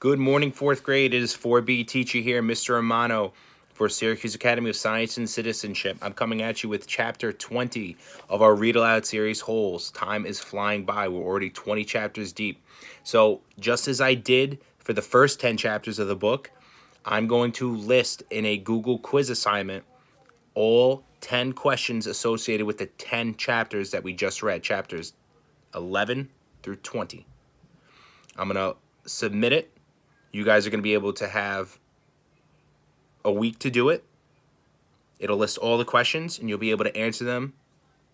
Good morning, fourth grade. It is 4B teacher here, Mr. Romano for Syracuse Academy of Science and Citizenship. I'm coming at you with chapter 20 of our Read Aloud series, Holes. Time is flying by. We're already 20 chapters deep. So just as I did for the first 10 chapters of the book, I'm going to list in a Google quiz assignment all 10 questions associated with the 10 chapters that we just read, chapters 11 through 20. I'm going to submit it. You guys are going to be able to have a week to do it. It'll list all the questions, and you'll be able to answer them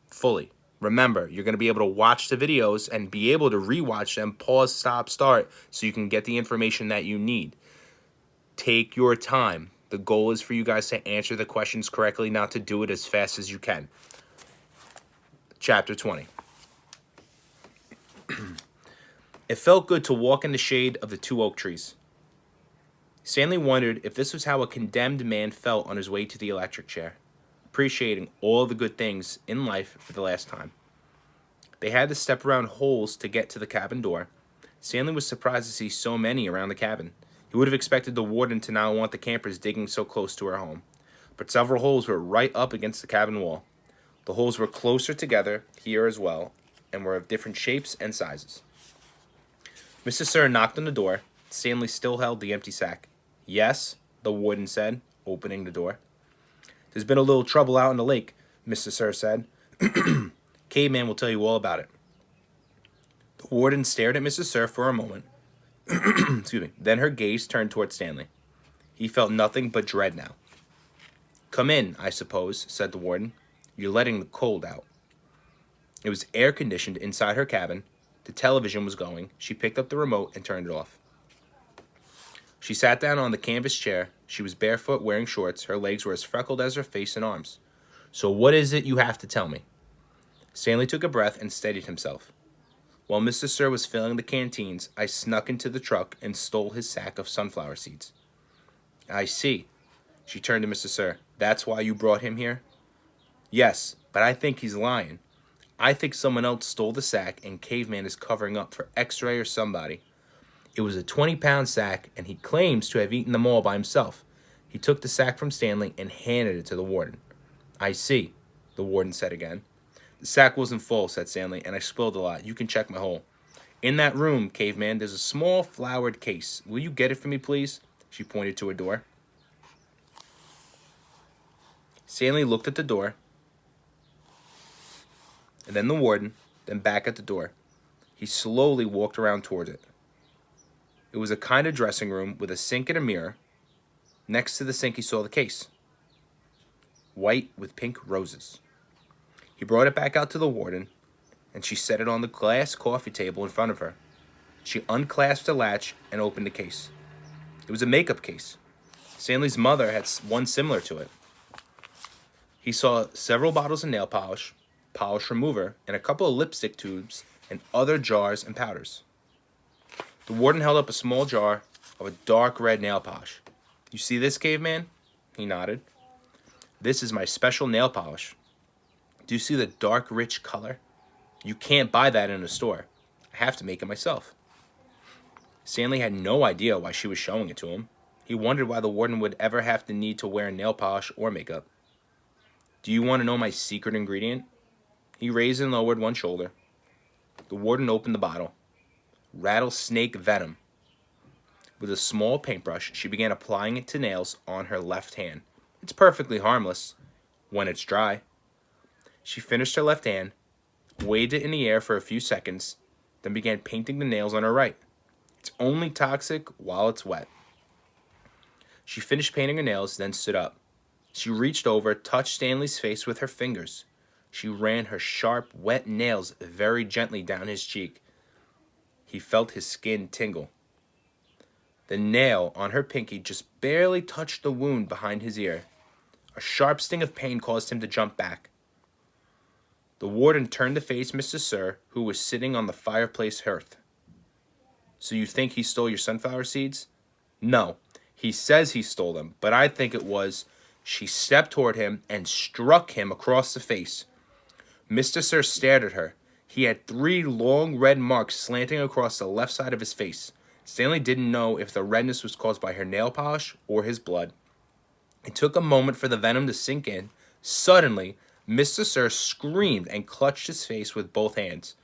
fully. Remember, you're going to be able to watch the videos and be able to rewatch them, pause, stop, start, so you can get the information that you need. Take your time. The goal is for you guys to answer the questions correctly, not to do it as fast as you can. Chapter 20. It felt good to walk in the shade of the 2 oak trees. Stanley wondered if this was how a condemned man felt on his way to the electric chair, appreciating all the good things in life for the last time. They had to step around holes to get to the cabin door. Stanley was surprised to see so many around the cabin. He would have expected the warden to not want the campers digging so close to her home, but several holes were right up against the cabin wall. The holes were closer together here as well, and were of different shapes and sizes. Mrs. Sir knocked on the door. Stanley still held the empty sack. "Yes," the warden said, opening the door. "There's been a little trouble out in the lake," Mr. Sir said. "Caveman will tell you all about it." The warden stared at Mrs. Sir for a moment. Excuse me. Then her gaze turned toward Stanley. He felt nothing but dread now. "Come in, I suppose," said the warden. "You're letting the cold out." It was air-conditioned inside her cabin. The television was going. She picked up the remote and turned it off. She sat down on the canvas chair. She was barefoot, wearing shorts. Her legs were as freckled as her face and arms. "So what is it you have to tell me?" Stanley took a breath and steadied himself. "While Mr. Sir was filling the canteens, I snuck into the truck and stole his sack of sunflower seeds." "I see." She turned to Mr. Sir. "That's why you brought him here?" "Yes, but I think he's lying. I think someone else stole the sack and Caveman is covering up for X-Ray or somebody. It was a 20-pound sack, and he claims to have eaten them all by himself." He took the sack from Stanley and handed it to the warden. "I see," the warden said again. "The sack wasn't full," said Stanley, "and I spilled a lot. You can check my hole." "In that room, Caveman, there's a small flowered case. Will you get it for me, please?" She pointed to a door. Stanley looked at the door, and then the warden, then back at the door. He slowly walked around towards it. It was a kind of dressing room with a sink and a mirror. Next to the sink, he saw the case, white with pink roses. He brought it back out to the warden, and she set it on the glass coffee table in front of her. She unclasped the latch and opened the case. It was a makeup case. Stanley's mother had one similar to it. He saw several bottles of nail polish, polish remover, and a couple of lipstick tubes, and other jars and powders. The warden held up a small jar of a dark red nail polish. "You see this, Caveman?" He nodded. "This is my special nail polish. Do you see the dark, rich color? You can't buy that in a store. I have to make it myself." Stanley had no idea why she was showing it to him. He wondered why the warden would ever have the need to wear nail polish or makeup. "Do you want to know my secret ingredient?" He raised and lowered one shoulder. The warden opened the bottle. Rattlesnake venom. With a small paintbrush, she began applying it to nails on her left hand. It's perfectly harmless when it's dry. She finished her left hand, waved it in the air for a few seconds, then began painting the nails on her right. It's only toxic while it's wet. She finished painting her nails, then stood up. She reached over, touched Stanley's face with her fingers. She ran her sharp, wet nails very gently down his cheek. He felt his skin tingle. The nail on her pinky just barely touched the wound behind his ear. A sharp sting of pain caused him to jump back. The warden turned to face Mr. Sir, who was sitting on the fireplace hearth. "So you think he stole your sunflower seeds?" "No, he says he stole them, but I think it was..." She stepped toward him and struck him across the face. Mr. Sir stared at her. He had 3 long red marks slanting across the left side of his face. Stanley didn't know if the redness was caused by her nail polish or his blood. It took a moment for the venom to sink in. Suddenly, Mr. Sir screamed and clutched his face with both hands.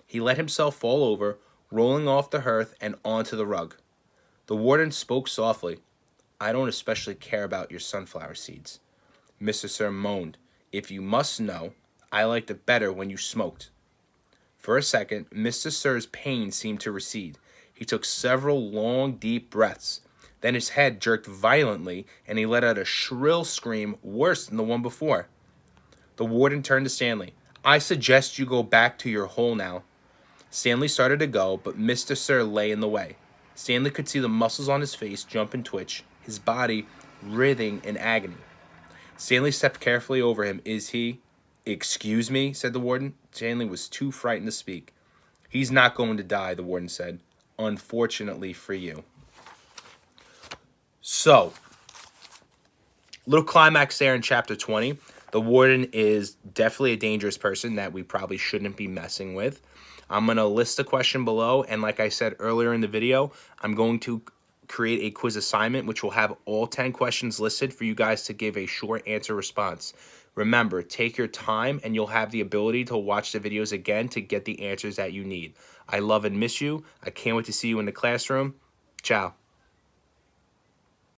He let himself fall over, rolling off the hearth and onto the rug. The warden spoke softly. "I don't especially care about your sunflower seeds." Mr. Sir moaned. "If you must know, I liked it better when you smoked." For a second, Mr. Sir's pain seemed to recede. He took several long, deep breaths. Then his head jerked violently, and he let out a shrill scream worse than the one before. The warden turned to Stanley. "I suggest you go back to your hole now." Stanley started to go, but Mr. Sir lay in the way. Stanley could see the muscles on his face jump and twitch, his body writhing in agony. Stanley stepped carefully over him. "Is he—" "Excuse me," said the warden. Stanley was too frightened to speak. "He's not going to die," the warden said. "Unfortunately for you." So, little climax there in chapter 20. The warden is definitely a dangerous person that we probably shouldn't be messing with. I'm going to list the question below, and like I said earlier in the video, I'm going to create a quiz assignment which will have all 10 questions listed for you guys to give a short answer response. Remember, take your time and you'll have the ability to watch the videos again to get the answers that you need. I love and miss you. I can't wait to see you in the classroom. Ciao.